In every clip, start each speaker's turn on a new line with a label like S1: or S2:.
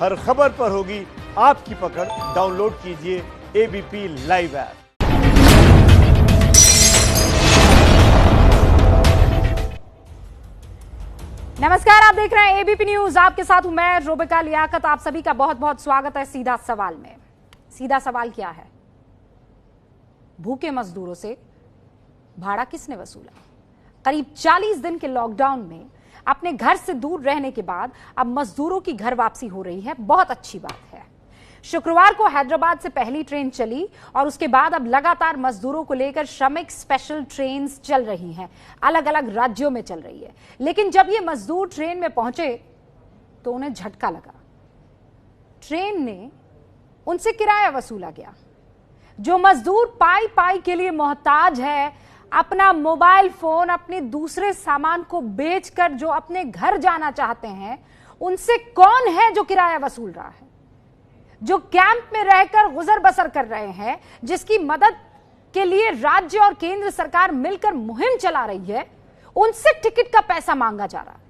S1: हर खबर पर होगी आपकी पकड़। डाउनलोड कीजिए एबीपी लाइव ऐप।
S2: नमस्कार, आप देख रहे हैं एबीपी न्यूज। आपके साथ हूं मैं रोबिका लियाकत। आप सभी का बहुत बहुत स्वागत है सीधा सवाल में। सीधा सवाल क्या है? भूखे मजदूरों से भाड़ा किसने वसूला? करीब 40 दिन के लॉकडाउन में अपने घर से दूर रहने के बाद अब मजदूरों की घर वापसी हो रही है। बहुत अच्छी बात है। शुक्रवार को हैदराबाद से पहली ट्रेन चली और उसके बाद अब लगातार मजदूरों को लेकर श्रमिक स्पेशल ट्रेन्स चल रही हैं। अलग अलग राज्यों में चल रही है। लेकिन जब ये मजदूर ट्रेन में पहुंचे तो उन्हें झटका लगा। ट्रेन ने उनसे किराया वसूला गया। जो मजदूर पाई पाई के लिए मोहताज है, अपना मोबाइल फोन, अपने दूसरे सामान को बेचकर जो अपने घर जाना चाहते हैं, उनसे कौन है जो किराया वसूल रहा है? जो कैंप में रहकर गुजर बसर कर रहे हैं, जिसकी मदद के लिए राज्य और केंद्र सरकार मिलकर मुहिम चला रही है, उनसे टिकट का पैसा मांगा जा रहा है।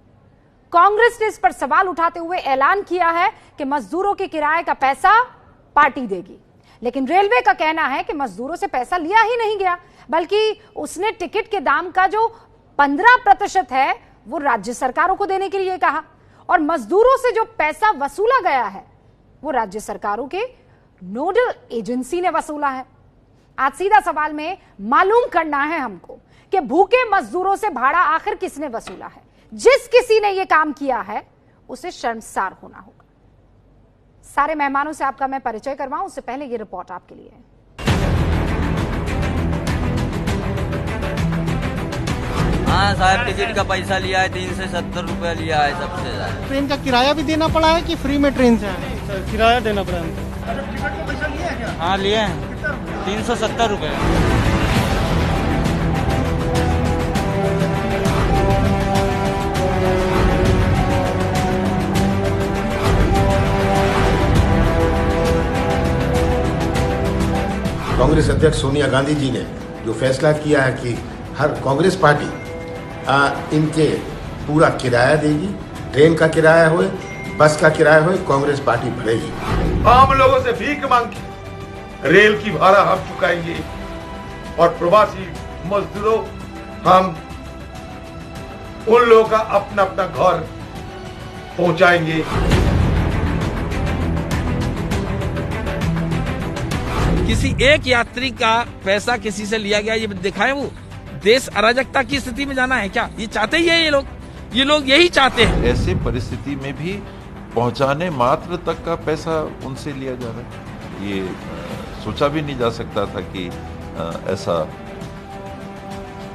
S2: कांग्रेस ने इस पर सवाल उठाते हुए ऐलान किया है कि मजदूरों के किराए का पैसा पार्टी देगी। लेकिन रेलवे का कहना है कि मजदूरों से पैसा लिया ही नहीं गया, बल्कि उसने टिकट के दाम का जो 15% है वो राज्य सरकारों को देने के लिए कहा, और मजदूरों से जो पैसा वसूला गया है वो राज्य सरकारों के नोडल एजेंसी ने वसूला है। आज सीधा सवाल में मालूम करना है हमको कि भूखे मजदूरों से भाड़ा आखिर किसने वसूला है। जिस किसी ने यह काम किया है उसे शर्मसार होना होगा। सारे मेहमानों से आपका मैं परिचय करवाऊं उससे पहले ये रिपोर्ट आपके लिए है।
S3: हाँ साहब, टिकट का पैसा लिया है, 3 से 70 रुपया लिया है सबसे ज्यादा।
S4: ट्रेन का किराया भी देना पड़ा है कि फ्री में ट्रेन से आए?
S5: किराया देना पड़ा है।
S4: टिकट का पैसा लिया है क्या?
S5: हाँ लिए हैं, 370 रुपये।
S6: कांग्रेस अध्यक्ष सोनिया गांधी जी ने जो फैसला किया है कि हर कांग्रेस पार्टी इनके पूरा किराया देगी, ट्रेन का किराया होए, बस का किराया होए, कांग्रेस पार्टी भरेगी।
S7: आम लोगों से भीख मांग के रेल की भाड़ा हम चुकाएंगे और प्रवासी मजदूरों हम उन लोगों का अपना अपना घर पहुंचाएंगे।
S8: किसी एक यात्री का पैसा किसी से लिया गया, ये दिखाए वो देश अराजकता की स्थिति में जाना है क्या? ये चाहते ही है ये लोग यही चाहते हैं।
S9: ऐसे परिस्थिति में भी पहुंचाने मात्र तक का पैसा उनसे लिया जा रहा है। ये सोचा भी नहीं जा सकता था कि ऐसा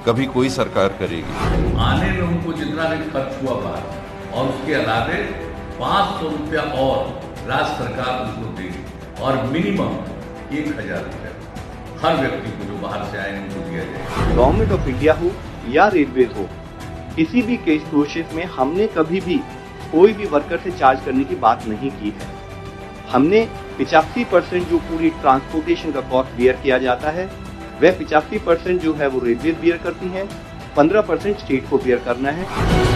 S9: कभी कोई सरकार करेगी।
S10: आने लोगों को जितना भी खर्च हुआ बाहर और उसके अलावे 500 रुपया और राज्य सरकार उनको देगी और मिनिमम 1000 रुपया हर व्यक्ति को जो बाहर से आए उनको दिया जाए।
S11: गवर्नमेंट ऑफ इंडिया हो या रेलवे हो, किसी भी केस प्रोसेस में हमने कभी भी कोई भी वर्कर से चार्ज करने की बात नहीं की है। हमने 85% जो पूरी ट्रांसपोर्टेशन का कॉस्ट बियर किया जाता है, वह 85% जो है वो रेलवे बियर करती है, 15% स्टेट को बियर करना है।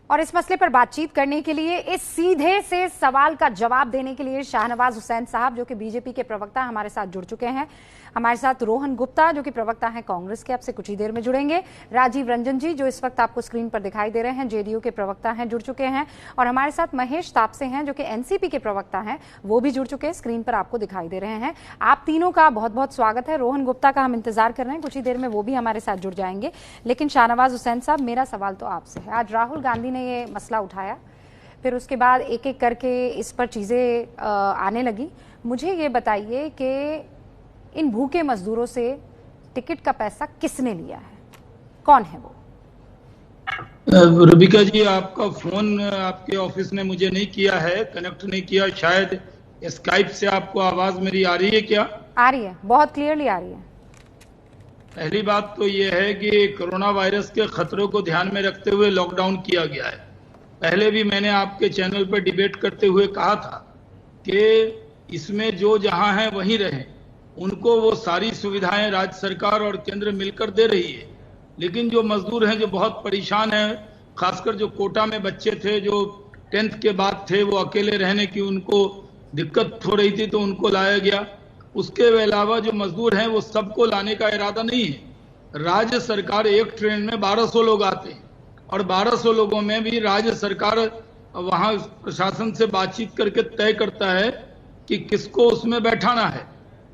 S2: और इस मसले पर बातचीत करने के लिए, इस सीधे से सवाल का जवाब देने के लिए शाहनवाज हुसैन साहब जो कि बीजेपी के प्रवक्ता हमारे साथ जुड़ चुके हैं। हमारे साथ रोहन गुप्ता जो कि प्रवक्ता हैं कांग्रेस के, आपसे कुछ ही देर में जुड़ेंगे। राजीव रंजन जी जो इस वक्त आपको स्क्रीन पर दिखाई दे रहे हैं, जेडीयू के प्रवक्ता हैं, जुड़ चुके हैं। और हमारे साथ महेश तापसे हैं जो कि एनसीपी के प्रवक्ता हैं, वो भी जुड़ चुके हैं, स्क्रीन पर आपको दिखाई दे रहे हैं। आप तीनों का बहुत बहुत स्वागत है। रोहन गुप्ता का हम इंतजार कर रहे हैं, कुछ ही देर में वो भी हमारे साथ जुड़ जाएंगे। लेकिन शाहनवाज हुसैन साहब, मेरा सवाल तो आपसे है। आज राहुल गांधी ने ये मसला उठाया, फिर उसके बाद एक एक करके इस पर चीज़ें आने लगी। मुझे ये बताइए कि इन भूखे मजदूरों से टिकट का पैसा किसने लिया है? कौन है वो?
S12: रुबिका जी, आपका फोन आपके ऑफिस ने मुझे नहीं किया है, कनेक्ट नहीं किया। शायद स्काइप से आपको आवाज मेरी आ रही है क्या?
S2: आ रही है, बहुत क्लियरली आ रही है।
S12: पहली बात तो ये है कि कोरोना वायरस के खतरों को ध्यान में रखते हुए लॉकडाउन किया गया है। पहले भी मैंने आपके चैनल पर डिबेट करते हुए कहा था कि इसमें जो जहां है वहीं रहें, उनको वो सारी सुविधाएं राज्य सरकार और केंद्र मिलकर दे रही है। लेकिन जो मजदूर हैं जो बहुत परेशान हैं, खासकर जो कोटा में बच्चे थे जो 10th के बाद थे, वो अकेले रहने की उनको दिक्कत हो रही थी तो उनको लाया गया। उसके अलावा जो मजदूर हैं वो सबको लाने का इरादा नहीं है। राज्य सरकार एक ट्रेन में 1200 लोग आते हैं और 1200 लोगों में भी राज्य सरकार वहां प्रशासन से बातचीत करके तय करता है कि किसको उसमें बैठाना है।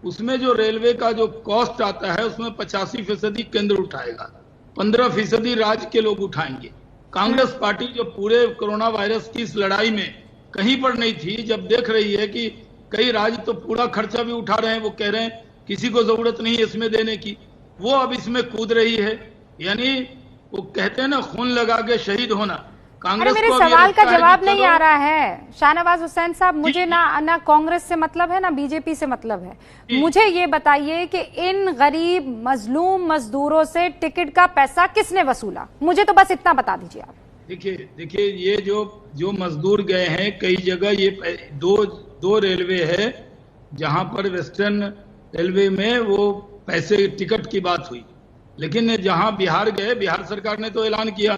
S12: उसमें जो रेलवे का जो कॉस्ट आता है उसमें 85% केंद्र उठाएगा, 15% राज्य के लोग उठाएंगे। कांग्रेस पार्टी जो पूरे कोरोना वायरस की इस लड़ाई में कहीं पर नहीं थी, जब देख रही है कि कई राज्य तो पूरा खर्चा भी उठा रहे हैं, वो कह रहे हैं किसी को जरूरत नहीं है इसमें देने की, वो अब इसमें कूद रही है। यानी वो कहते हैं ना, खून लगा के शहीद होना। कांग्रेस
S2: मेरे सवाल का जवाब नहीं आ रहा है शाहनवाज हुसैन साहब। मुझे ना कांग्रेस से मतलब है ना बीजेपी से मतलब है। मुझे ये बताइए कि इन गरीब मजलूम मजदूरों से टिकट का पैसा किसने वसूला? मुझे तो बस इतना बता दीजिए आप।
S12: देखिए ये जो मजदूर गए हैं कई जगह, ये दो रेलवे है जहां पर वेस्टर्न रेलवे में वो पैसे टिकट की बात हुई, लेकिन जहां बिहार गए, बिहार सरकार ने तो ऐलान किया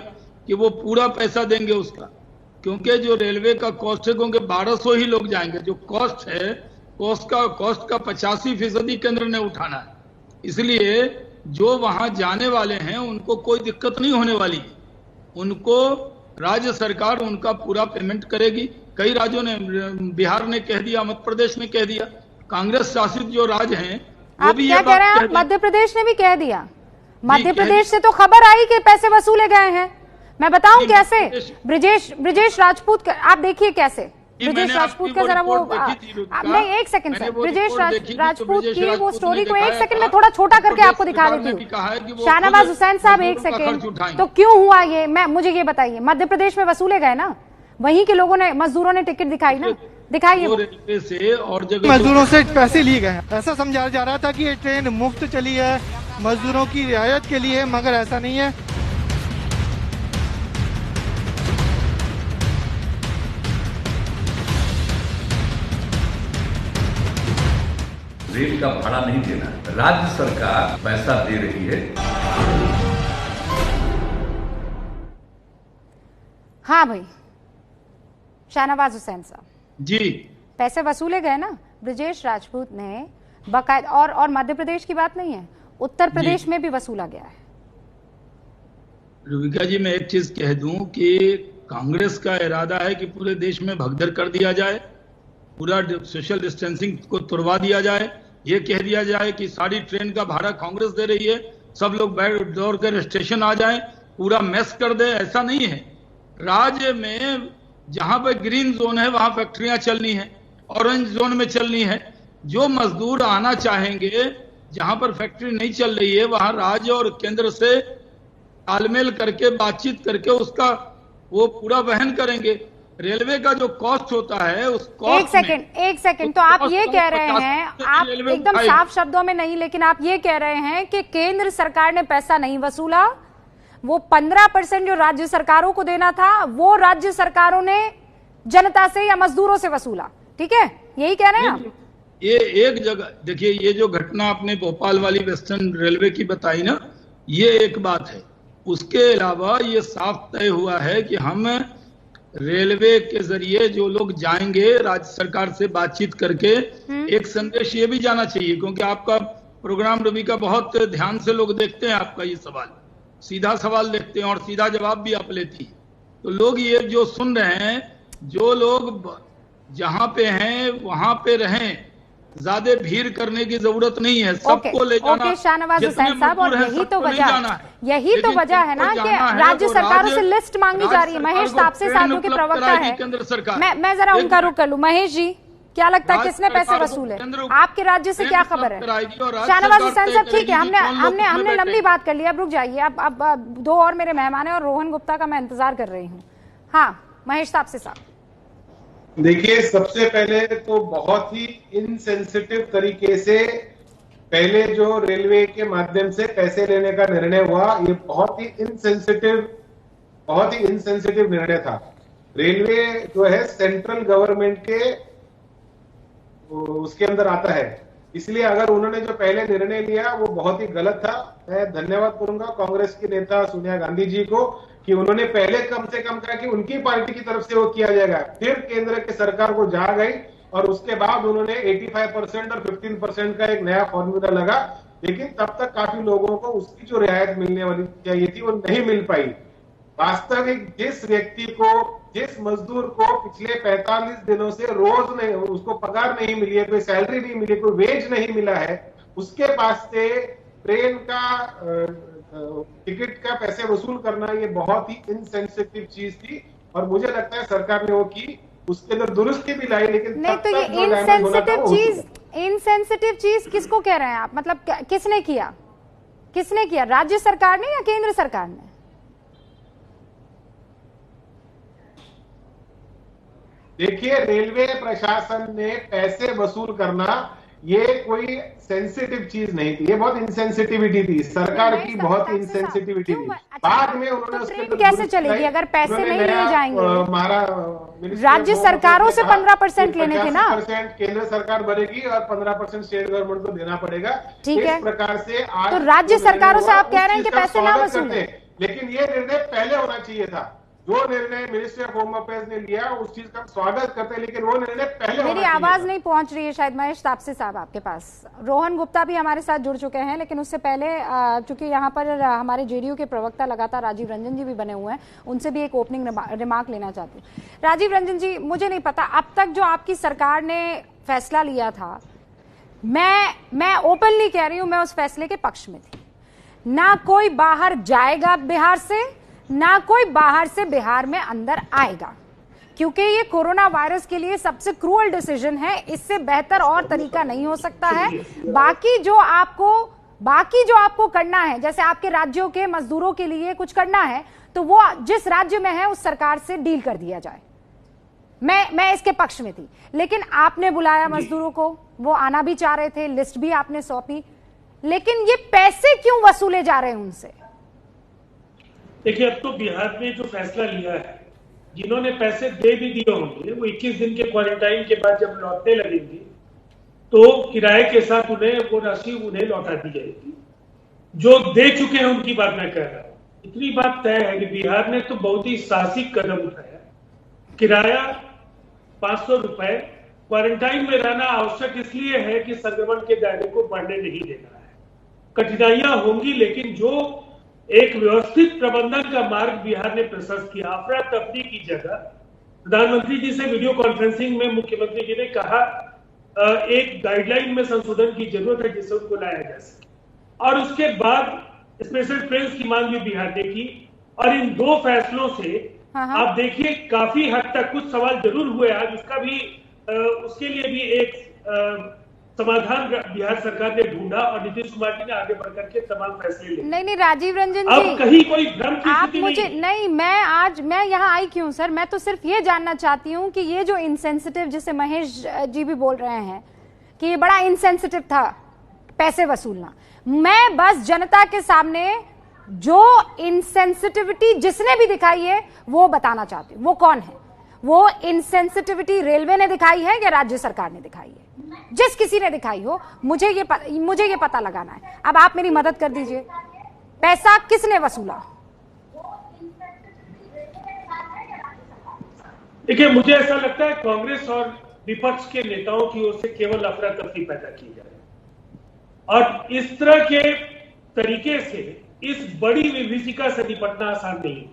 S12: कि वो पूरा पैसा देंगे उसका, क्योंकि जो रेलवे का कॉस्ट है, क्योंकि 1200 ही लोग जाएंगे, जो कॉस्ट है कॉस्ट का 85% केंद्र ने उठाना है। इसलिए जो वहां जाने वाले हैं उनको कोई दिक्कत नहीं होने वाली है, उनको राज्य सरकार उनका पूरा पेमेंट करेगी। कई राज्यों ने, बिहार ने कह दिया, मध्य प्रदेश ने कह दिया, कांग्रेस शासित जो राज्य हैं वो
S2: आप
S12: भी
S2: क्या
S12: ये
S2: कह रहे हैं? मध्य प्रदेश ने भी कह दिया। मध्य प्रदेश से तो खबर आई कि पैसे वसूले गए हैं। मैं बताऊं कैसे? ब्रिजेश राजपूत, आप देखिए कैसे ब्रिजेश राजपूत का जरा वो नहीं, एक सेकंड सर, ब्रिजेश राजपूत की वो स्टोरी को एक सेकंड में थोड़ा छोटा करके आपको दिखा देती हूँ। शाहनवाज हुसैन साहब एक सेकंड, तो क्यों हुआ ये? मुझे ये बताइए, मध्य प्रदेश में वसूले गए ना, वहीं के लोगों ने, मजदूरों ने टिकट दिखाई ना, दिखाइए।
S4: मजदूरों से पैसे लिए गए हैं, ऐसा समझाया जा रहा था कि ये ट्रेन मुफ्त चली है, मजदूरों की रियायत के लिए, मगर ऐसा नहीं है।
S10: रेल का भाड़ा नहीं देना, राज्य सरकार पैसा दे रही है।
S2: हाँ भाई शाहनवाज हुसैन साहब
S12: जी,
S2: पैसे वसूले गए ना ब्रिजेश राजपूत ने बकायदा, और मध्य प्रदेश की बात नहीं है, उत्तर प्रदेश में भी वसूला गया है।
S12: रुबिका जी, मैं एक चीज कह दूं कि कांग्रेस का इरादा है कि पूरे देश में भगदड़ कर दिया जाए, पूरा सोशल डिस्टेंसिंग को तुड़वा दिया जाए, ये कह दिया जाए कि सारी ट्रेन का भाड़ा कांग्रेस दे रही है, सब लोग बैठ दौड़ कर स्टेशन आ जाएं, पूरा मैस कर दे। ऐसा नहीं है। राज्य में जहां पर ग्रीन जोन है वहां फैक्ट्रियां चलनी है, ऑरेंज जोन में चलनी है। जो मजदूर आना चाहेंगे, जहां पर फैक्ट्री नहीं चल रही है, वहां राज्य और केंद्र से तालमेल करके बातचीत करके उसका वो पूरा वहन करेंगे। रेलवे का जो कॉस्ट होता है उस कॉस्ट
S2: एक सेकंड, तो आप ये कह रहे हैं, आप एकदम साफ शब्दों में नहीं, लेकिन आप ये कह रहे हैं कि केंद्र सरकार ने पैसा नहीं वसूला, वो 15% जो राज्य सरकारों को देना था वो राज्य सरकारों ने जनता से या मजदूरों से वसूला, ठीक है? यही कह रहे हैं आप?
S12: ये एक जगह देखिए, ये जो घटना आपने भोपाल वाली वेस्टर्न रेलवे की बताई ना, ये एक बात है। उसके अलावा ये साफ तय हुआ है कि हम रेलवे के जरिए जो लोग जाएंगे, राज्य सरकार से बातचीत करके एक संदेश ये भी जाना चाहिए, क्योंकि आपका प्रोग्राम रवि का बहुत ध्यान से लोग देखते हैं, आपका ये सवाल सीधा सवाल देखते हैं और सीधा जवाब भी आप लेती है। तो लोग ये जो सुन रहे हैं, जो लोग जहां पे हैं वहां पे रहें, ज्यादा भीड़ करने की जरूरत नहीं है, सबको ले जाना।
S2: शाहनवाज हुसैन साहब, और यही तो वजह है ना कि राज्य सरकारों से लिस्ट मांगी जा रही है। महेश तापसे साधु के प्रवक्ता है, मैं जरा उनका रुख कर लूं। महेश जी, क्या लगता है किसने पैसे वसूले? आपके राज्य से क्या खबर है? शाहनवाज हुसैन साहब, ठीक है, हमने लंबी बात कर ली, अब रुक जाइए। अब दो और मेरे मेहमान है और रोहन गुप्ता का मैं इंतजार कर रही हूँ। हाँ, महेश तापसे साहब।
S13: देखिए, सबसे पहले तो बहुत ही इनसेंसिटिव तरीके से पहले जो रेलवे के माध्यम से पैसे लेने का निर्णय हुआ, ये बहुत ही इनसेंसिटिव निर्णय था। रेलवे जो है सेंट्रल गवर्नमेंट के उसके अंदर आता है, इसलिए अगर उन्होंने जो पहले निर्णय लिया वो बहुत ही गलत था। मैं धन्यवाद करूंगा कांग्रेस की नेता सोनिया गांधी जी को कि उन्होंने पहले कम से कम कहा कि उनकी पार्टी की तरफ से वो किया जाएगा, फिर केंद्र की सरकार को जा गई और उसके बाद उन्होंने 85% और 15% का एक नया फॉर्मूला लगा, लेकिन तब तक काफी लोगों को उसकी जो रियायत मिलने वाली चाहिए थी वो नहीं मिल पाई। वास्तविक जिस व्यक्ति को, जिस मजदूर को पिछले 45 दिनों से रोज नहीं, उसको पगार नहीं मिली है, कोई सैलरी नहीं मिली, कोई वेज नहीं मिला है, उसके पास से ट्रेन का टिकट का पैसे वसूल करना ये बहुत ही इनसेंसिटिव चीज थी और मुझे लगता है सरकार ने वो की, उसके अंदर दुरुस्ती भी लाई, लेकिन
S2: नहीं तो ये इनसेंसिटिव चीज किसको कह रहे हैं आप? मतलब किसने किया? किसने किया? राज्य सरकार ने या केंद्र सरकार ने?
S13: देखिए, रेलवे प्रशासन ने पैसे वसूल करना ये कोई सेंसिटिव चीज नहीं थी, ये बहुत इंसेंसिटिविटी थी, सरकार की बहुत इंसेंसिटिविटी थी। बाद में उन्होंने
S2: तो ट्रेन कैसे चलेगी अगर पैसे नहीं लिए जाएंगे?
S13: हमारा
S2: राज्य सरकारों से 15% लेने थे ना,
S13: 85% केंद्र सरकार भरेगी और 15% स्टेट गवर्नमेंट को देना पड़ेगा।
S2: ठीक है,
S13: इस प्रकार से आज
S2: तो राज्य सरकारों से आप कह रहे हैं कि पैसे ना वसूलें,
S13: लेकिन ये निर्णय पहले होना चाहिए था। जो निर्णय मिनिस्ट्री ऑफ होम अफेयर्स ने लिया उस चीज का स्वागत करते हैं, लेकिन वो निर्णय पहले
S2: मेरी आवाज नहीं पहुंच रही है शायद महेश तापसी साहब आपके पास। रोहन गुप्ता भी हमारे साथ जुड़ चुके हैं, लेकिन उससे पहले चूंकि यहाँ पर हमारे जेडीयू के प्रवक्ता लगातार राजीव रंजन जी भी बने हुए हैं, उनसे भी एक ओपनिंग रिमार्क लेना चाहती हूँ। राजीव रंजन जी, मुझे नहीं पता अब तक जो आपकी सरकार ने फैसला लिया था, मैं ओपनली कह रही हूँ, मैं उस फैसले के पक्ष में थी। ना कोई बाहर जाएगा बिहार से, ना कोई बाहर से बिहार में अंदर आएगा, क्योंकि ये कोरोना वायरस के लिए सबसे क्रूअल डिसीजन है। इससे बेहतर और तरीका नहीं हो सकता है। बाकी जो आपको करना है, जैसे आपके राज्यों के मजदूरों के लिए कुछ करना है, तो वो जिस राज्य में है उस सरकार से डील कर दिया जाए। मैं इसके पक्ष में थी, लेकिन आपने बुलाया मजदूरों को, वो आना भी चाह रहे थे, लिस्ट भी आपने सौंपी, लेकिन ये पैसे क्यों वसूले जा रहे हैं उनसे?
S14: देखिए, अब तो बिहार ने जो फैसला लिया है, जिन्होंने पैसे दे भी दिए होंगे, वो 21 दिन के क्वारंटाइन के बाद जब लौटने लगेंगे तो किराए के साथ उन्हें वो राशि उन्हें लौटा दी जाएगी। जो दे चुके हैं उनकी बात मैं कह रहा हूँ। इतनी बात तय है कि बिहार ने तो बहुत ही साहसिक कदम उठाया। किराया 500 रुपए, क्वारंटाइन में रहना आवश्यक इसलिए है कि संक्रमण के दायरे को बढ़ने नहीं देना है। कठिनाइयां होंगी, लेकिन जो एक व्यवस्थित प्रबंधन का मार्ग बिहार ने प्रशस्त किया। अफरा तफरी की जगह प्रधानमंत्री जी से वीडियो कॉन्फ्रेंसिंग में मुख्यमंत्री जी ने कहा एक गाइडलाइन में संशोधन की जरूरत है जिससे उनको लाया जा सके, और उसके बाद स्पेशल ट्रेन की मांग भी बिहार ने की। और इन दो फैसलों से आप देखिए काफी हद तक कुछ सवाल जरूर हुए आज, उसका भी उसके लिए भी एक समाधान बिहार सरकार ने ढूंढा और नीतीश कुमार जी ने आगे बढ़कर के तमाम फैसले लिए।
S2: नहीं राजीव रंजन जी,
S14: अब कहीं कोई भ्रम की
S2: आप
S14: स्थिति
S2: मुझे नहीं, मैं यहाँ आई क्यों सर? मैं तो सिर्फ ये जानना चाहती हूँ कि ये जो इंसेंसिटिव, जिसे महेश जी भी बोल रहे हैं कि ये बड़ा इंसेंसिटिव था पैसे वसूलना, मैं बस जनता के सामने जो इंसेंसिटिविटी जिसने भी दिखाई है वो बताना चाहती हूँ। वो कौन है? वो इंसेंसिटिविटी रेलवे ने दिखाई है या राज्य सरकार ने दिखाई है? जिस किसी ने दिखाई हो, मुझे ये पता लगाना है। अब आप मेरी मदद कर दीजिए, पैसा किसने वसूला?
S14: देखिए, मुझे ऐसा लगता है कांग्रेस और विपक्ष के नेताओं की ओर से केवल अफरा तफरी पैदा की जाए, और इस तरह के तरीके से इस बड़ी विभीषिका से निपटना आसान नहीं।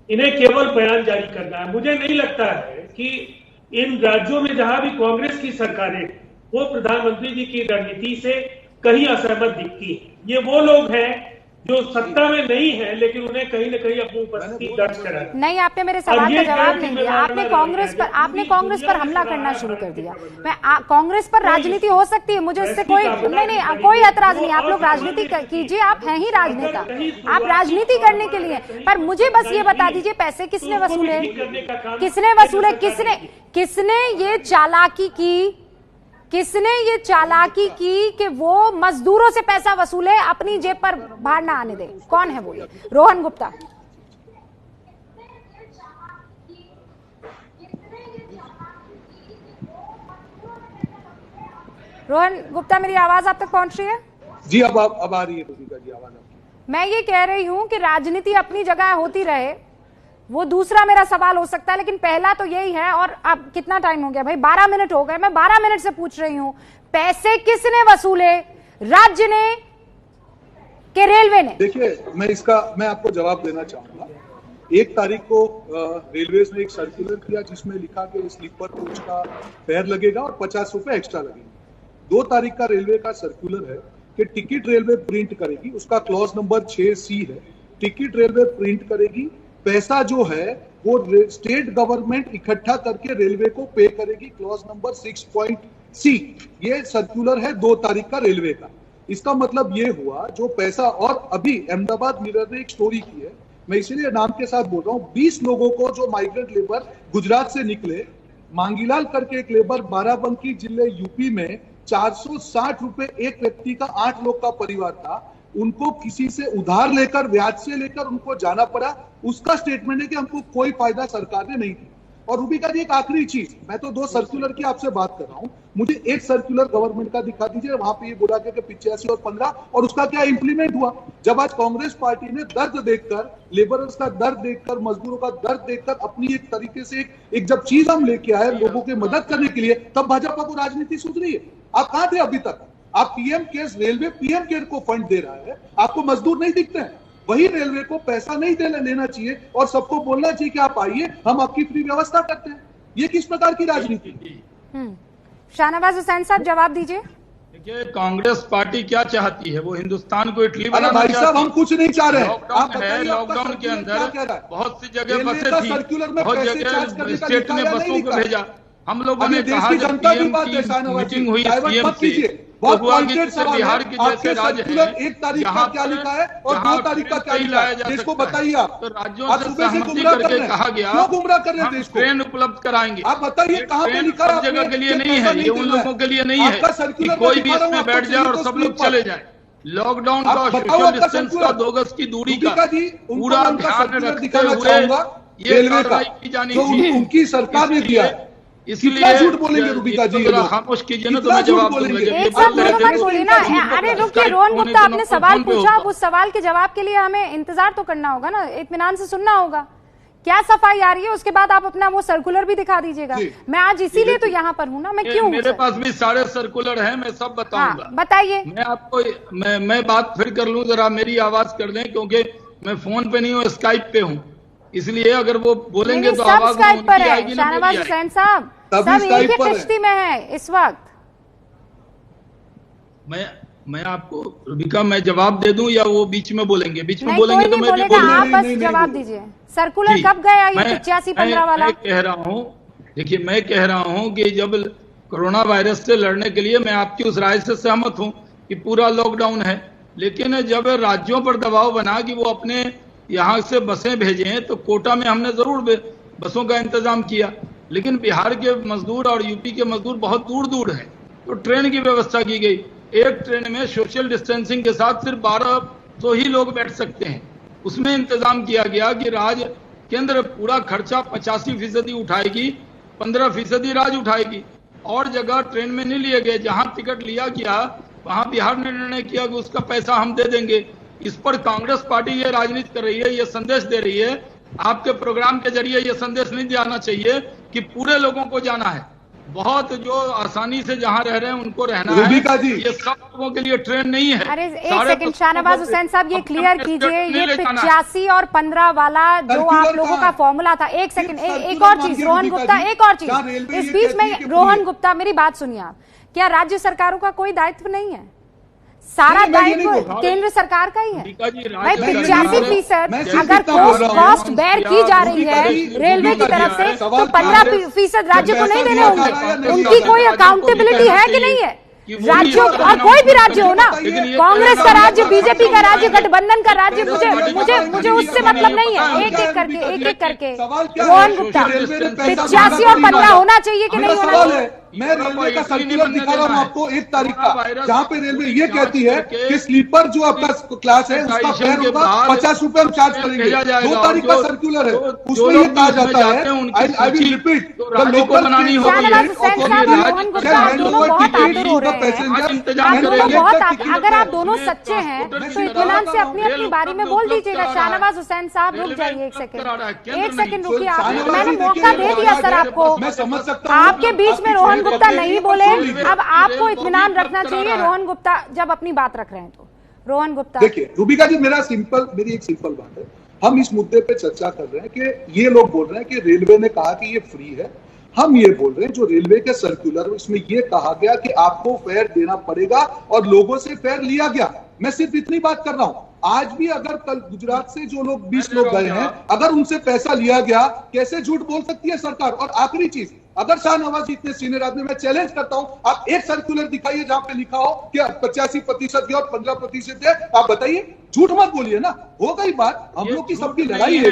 S14: इन्हें केवल बयान जारी करना है। मुझे नहीं लगता है कि इन राज्यों में जहां भी कांग्रेस की सरकारें, वो प्रधानमंत्री जी की रणनीति से कहीं असहमत दिखती है। ये वो लोग हैं जो सत्ता में नहीं है, लेकिन उन्हें कहीं न कहीं अपनी उपस्थिति दर्ज करा।
S2: नहीं, आपने मेरे सवाल का जवाब नहीं दिया। आपने कांग्रेस पर हमला करना शुरू कर दिया। कांग्रेस पर राजनीति हो सकती है, मुझे इससे कोई कोई ऐतराज नहीं। आप लोग राजनीति कीजिए, आप हैं ही राजनेता, आप राजनीति करने के लिए। पर मुझे बस ये बता दीजिए, पैसे किसने वसूले? किसने ये चालाकी की? किसने ये चालाकी की कि वो मजदूरों से पैसा वसूले, अपनी जेब पर भार ना आने दे? कौन है वो? ये रोहन गुप्ता। रोहन गुप्ता, मेरी आवाज आप तक पहुंच रही है?
S15: जी, अब आ रही है जी आवाज।
S2: मैं ये कह रही हूं कि राजनीति अपनी जगह होती रहे, वो दूसरा मेरा सवाल हो सकता है, लेकिन पहला तो यही है। और अब कितना टाइम हो गया भाई? 12 मिनट हो गए। मैं 12 मिनट से पूछ रही हूं, पैसे किसने वसूले? राज्य ने कि रेलवे ने?
S15: देखिए, मैं आपको जवाब देना चाहूंगा। 1 तारीख को रेलवेज ने एक सर्कुलर किया जिसमें लिखा कि स्लीपर कोच का फेयर लगेगा और 50 रुपए एक्स्ट्रा लगेंगे। 2 तारीख का रेलवे का सर्कुलर है कि टिकट रेलवे प्रिंट करेगी, उसका क्लॉज नंबर 6C है। टिकट रेलवे प्रिंट करेगी, पैसा जो है वो स्टेट गवर्नमेंट इकट्ठा करके रेलवे को पे करेगी, क्लॉज नंबर 6.C। ये सर्कुलर है 2 तारीख का रेलवे का। इसका मतलब ये हुआ जो पैसा, और अभी अहमदाबाद मिरर ने एक स्टोरी की है, मैं इसीलिए नाम के साथ बोल रहा हूँ, 20 लोगों को जो माइग्रेंट लेबर गुजरात से निकले, मांगीलाल करके एक लेबर बाराबंकी जिले यूपी में 460 रुपए एक व्यक्ति का, 8 लोग का परिवार था, उनको किसी से उधार लेकर, ब्याज से लेकर उनको जाना पड़ा। उसका स्टेटमेंट है कि हमको कोई फायदा सरकार ने नहीं दिया। और रूबिका जी, एक आखिरी चीज, मैं तो 2 सर्कुलर की आपसे बात कर रहा हूं, मुझे एक सर्कुलर गवर्नमेंट का दिखा दीजिए, वहां पे ये बोला गया कि 85 और 15, और उसका क्या इंप्लीमेंट हुआ? जब आज कांग्रेस पार्टी ने दर्द देखकर, लेबरर्स का दर्द देखकर, मजदूरों का दर्द देखकर अपनी एक तरीके से एक जब चीज हम लेके आए लोगों की मदद करने के लिए, तब भाजपा को राजनीति सूझ रही है। आप कहां थे अभी तक? आप PM cares, railway PM care को फंड दे रहा है, आपको मजदूर नहीं दिखते हैं। वही रेलवे को पैसा नहीं लेना चाहिए और सबको बोलना चाहिए कि आप आइए, हम आपकी फ्री व्यवस्था करते हैं। ये किस प्रकार की राजनीति?
S2: शाहनवाज हुसैन साहब जवाब दीजिए।
S12: देखिए, कांग्रेस पार्टी क्या चाहती है? वो हिंदुस्तान को इटली बनाना
S15: भाई साहब, हम कुछ नहीं चाह रहे।
S12: लॉकडाउन के अंदर बहुत सी जगह बसें थी, बहुत जगह स्टेट ने बसों को भेजा। हम लोगों ने कहा जब पीएम की मीटिंग हुई सीएम से, तो हुआ कि जैसे बिहार की जैसे राज्य है,
S15: 1 तारीख का क्या लिखा है और 2 तारीख का क्या लिखा है, देश को बताइए। आप
S12: तो राज्यों से सहमति करके कहा गया
S15: क्यों गुमराह कर रहे हैं देश को?
S12: ट्रेन उपलब्ध कराएंगे।
S15: आप बताइए कहाँ पे लिखा है?
S12: जगह के लिए नहीं है, ये उन लोगों के लिए नहीं है कि कोई भी इसमें बैठ जाए और सब लोग चले जाए। लॉकडाउन का, सोशल डिस्टेंस का, 2 गज की दूरी का पूरा ध्यान रखते हुए ये कार्रवाई की जानी चाहिए।
S15: उनकी सरकार ने दिया है,
S12: इसलिए
S15: झूठ बोलेंगे रूबिका जी?
S12: खामोश कीजिए ना, तो मैं जवाब दूंगा।
S2: एक साथ मत बोलिए ना। अरे रुकिए, रोहन गुप्ता आपने सवाल पूछा, उस सवाल के जवाब के लिए हमें इंतजार तो करना होगा ना, इत्मीनान से सुनना होगा। क्या सफाई आ रही है, उसके बाद आप अपना वो सर्कुलर भी दिखा दीजिएगा। मैं आज इसीलिए तो यहाँ पर हूँ ना, मैं क्यों?
S12: मेरे पास भी सारे सर्कुलर हैं, मैं सब बताऊंगा।
S2: बताइए।
S12: मैं आपको मैं बात फिर कर लूं, जरा मेरी आवाज कर दें, क्योंकि मैं फोन पे नहीं हूँ, स्काइप पे हूँ, इसलिए अगर वो बोलेंगे तो आवाज
S2: स्काइप पर है। शाहनवाज हुसैन साहब सब एक ही किश्ती में है इस वक्त।
S12: मैं आपको रूबिका, मैं जवाब दे दूं या वो बीच में बोलेंगे? बीच में बोलेंगे तो मैं भी
S2: बोलूंगा। आप बस जवाब दीजिए। सर्कुलर कब गया ये 85-15 वाला?
S12: मैं कह रहा हूँ, देखिए मैं कह रहा हूँ कि जब कोरोना वायरस से लड़ने के लिए, मैं आपकी उस राय से सहमत हूँ कि पूरा लॉकडाउन है, लेकिन जब राज्यों पर दबाव बना कि वो अपने यहाँ से बसें भेजें, तो कोटा में हमने जरूर बसों का इंतजाम किया, लेकिन बिहार के मजदूर और यूपी के मजदूर बहुत दूर दूर हैं, तो ट्रेन की व्यवस्था की गई। एक ट्रेन में सोशल डिस्टेंसिंग के साथ सिर्फ 1200 ही लोग बैठ सकते हैं। उसमें इंतजाम किया गया कि राज्य केंद्र पूरा खर्चा 85% उठाएगी, 15% राज्य उठाएगी, और जगह ट्रेन में नहीं लिए गए। जहां टिकट लिया गया वहां बिहार ने निर्णय किया कि उसका पैसा हम दे देंगे। इस पर कांग्रेस पार्टी ये राजनीति कर रही है, ये संदेश दे रही है। आपके प्रोग्राम के जरिए ये संदेश नहीं जाना चाहिए कि पूरे लोगों को जाना है। बहुत जो आसानी से जहां रह रहे हैं उनको रहना है, ये सब लोगों के लिए ट्रेन नहीं है।
S2: अरे एक सेकंड शाहनवाज हुसैन साहब, ये क्लियर कीजिए, ये 85 और 15 वाला जो आप लोगों का फॉर्मूला था। एक सेकंड, एक और चीज रोहन गुप्ता, एक और चीज इस बीच में। रोहन गुप्ता, मेरी बात सुनिए आप, क्या राज्य सरकारों का कोई दायित्व नहीं है? सारा दायित्व केंद्र सरकार का ही है भाई। 85% अगर कॉस्ट बेयर की जा रही है रेलवे की तरफ से, तो 15% राज्य को नहीं देने होंगे। उनकी कोई अकाउंटेबिलिटी है कि नहीं है? राज्यों, और कोई भी राज्य हो ना, कांग्रेस का राज्य, बीजेपी का राज्य, गठबंधन का राज्य, मुझे उससे मतलब नहीं है। एक एक करके रोहन गुप्ता, 85 और 15 होना चाहिए कि नहीं होना चाहिए?
S15: मैं रेलवे का सर्कुलर दिखा रहा हूँ आपको 1 तारीख का, जहाँ पे रेलवे ये कहती है कि स्लीपर जो आपका क्लास है उसका फेयर होगा 50 रुपए हम चार्ज करेंगे। 2 तारीख का सर्कुलर है, उसमें ये कहा जाता है, I will repeat, the local
S2: अगर आप दोनों सच्चे हैं तो इत्मीनान से अपनी अपनी बारी में बोल दीजिएगा। शाहनवाज हुसैन साहब रुक जाइए 1 सेकंड रुकिए। मैंने मौका दे दिया सर आपको,
S15: मैं समझ सकता हूं
S2: आपके बीच में रोहन गुप्ता नहीं बोले। अब आपको इत्मीनान रखना चाहिए रोहन गुप्ता जब अपनी बात रख रहे हैं तो। रोहन गुप्ता
S15: देखिए रूबिका जी, मेरी एक सिंपल बात है, हम इस मुद्दे पे चर्चा कर रहे हैं कि ये लोग बोल रहे हैं कि रेलवे ने कहा कि ये फ्री है। हम ये बोल रहे हैं जो रेलवे के सर्कुलर इसमें ये कहा गया कि आपको फेयर देना पड़ेगा और लोगों से फेयर लिया गया। मैं सिर्फ इतनी बात कर रहा हूं। आज भी अगर कल गुजरात से जो लोग 20 लोग गए हैं, अगर उनसे पैसा लिया गया, कैसे झूठ बोल सकती है सरकार? और आखिरी चीज, अगर शाहनवाज जी इतने सीनियर आदमी, मैं चैलेंज करता हूं, आप एक सर्कुलर दिखाइए जहां पे लिखा हो कि 85% दिया और 15% है। आप बताइए, झूठ मत बोलिए ना। हो गई बात, हम लोग की सबकी लड़ाई है,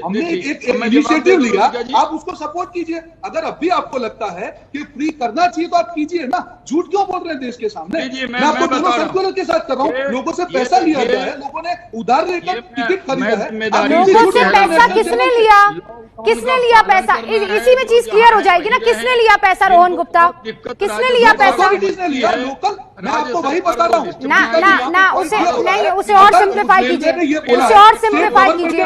S15: हमने एक इनिशिएटिव लिया, आप उसको सपोर्ट कीजिए। अगर अब भी आपको लगता है कि फ्री करना चाहिए तो आप कीजिए ना। झूठ क्यों बोल रहे हैं देश के सामने? मैं आपको दोनों सर्कुलर के साथ कर रहा हूँ। लोगों से पैसा लिया गया है, लोगों ने उधार लेकर टिकट खरीदा है।
S2: लोगों से पैसा किसने लिया? किसने लिया पैसा? इसी में चीज क्लियर हो जाएगी ना, किसने लिया पैसा? रोहन गुप्ता, किसने लिया पैसा?
S15: लोकल, मैं आपको वही बता रहा हूँ
S2: ना उसे नहीं, उसे और सिंप्लीफाई कीजिए, उसे और सिंप्लीफाई कीजिए।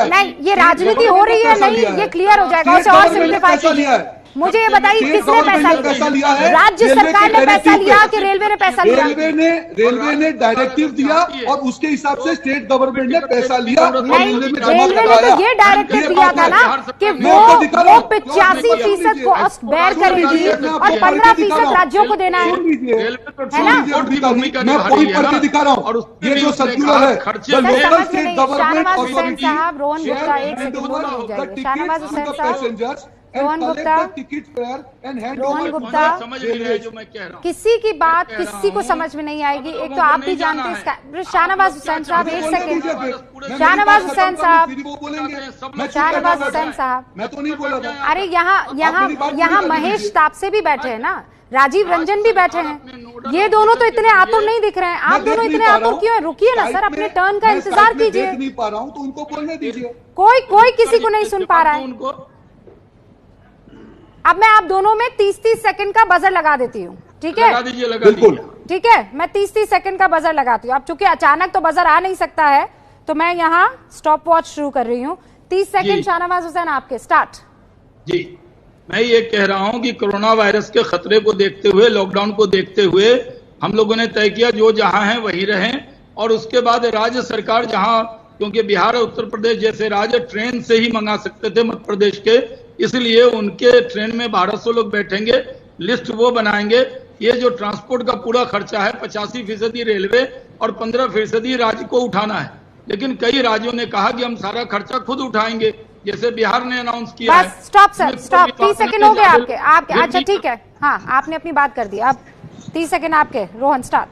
S2: नहीं, ये राजनीति हो रही है, नहीं ये क्लियर हो जाएगा। उसे और सिंप्लीफाई कीजिए। मुझे ये बताइए किसने पैसा लिया है? राज्य सरकार ने पैसा लिया कि रेलवे ने पैसा लिया?
S15: रेलवे ने डायरेक्टिव दिया और उसके हिसाब से स्टेट गवर्नमेंट ने पैसा लिया।
S2: नहीं, रेलवे ने तो ये डायरेक्टिव दिया था ना कि वो 85% कॉस्ट बेयर करेगी और 15% राज्यों को देना है ना?
S15: मैं पॉइंट करके दिखा रहा हूँ। ये जो सर्कुलर है,
S2: शाहनवाज हुसैन साहब, रोहन गुप्ता 1 सेकंड हो जाएगी। शाहनवाज हुसैन साहब, रोहन गुप्ता, रोहन गुप्ता, किसी की बात किसी को समझ में नहीं आएगी। एक तो आप भी जानते हैं। शाहनवाज हुसैन साहब 1 सेकंड, शाहनवाज हुसैन साहब, शाहनवाज हुसैन साहब,
S15: मैं तो नहीं बोला था।
S2: अरे यहाँ महेश तापसे भी बैठे हैं ना, राजीव रंजन भी बैठे हैं। ये दोनों तो इतने आतुर नहीं दिख रहे हैं। आप दोनों इतने आतुर क्यों हैं? रुकिए ना सर, अपने टर्न का इंतजार कीजिए।
S15: नहीं पा रहा हूँ तो उनको बोलने दीजिए।
S2: कोई किसी को नहीं सुन पा रहा है। अब मैं आप दोनों में 30-30 सेकंड का बजर लगा देती हूँ, ठीक है?
S15: बिल्कुल
S2: ठीक है, मैं 30-30 सेकंड का बजर लगाती हूँ। अब चूंकि अचानक तो बजर आ नहीं सकता है तो मैं यहाँ स्टॉप वॉच शुरू कर रही हूँ। 30 सेकंड शाहनवाज हुसैन आपके, स्टार्ट।
S12: जी, मैं ये कह रहा हूँ कि कोरोना वायरस के खतरे को देखते हुए, लॉकडाउन को देखते हुए हम लोगों ने तय किया जो जहां है वहीं रहें। और उसके बाद राज्य सरकार जहां, क्योंकि बिहार और उत्तर प्रदेश जैसे राज्य ट्रेन से ही मंगा सकते थे मध्य प्रदेश के, इसलिए उनके ट्रेन में 1200 लोग बैठेंगे। लिस्ट वो बनाएंगे। ये जो ट्रांसपोर्ट का पूरा खर्चा है 85% रेलवे और 15% राज्य को उठाना है। लेकिन कई राज्यों ने कहा कि हम सारा खर्चा खुद उठाएंगे, जैसे बिहार ने अनाउंस किया है।
S2: Stop sir, stop. 30 सेकंड हो गए आपके। अच्छा ठीक है, हाँ आपने अपनी बात कर दी। अब 30 सेकंड आपके। रोहन, स्टार्ट।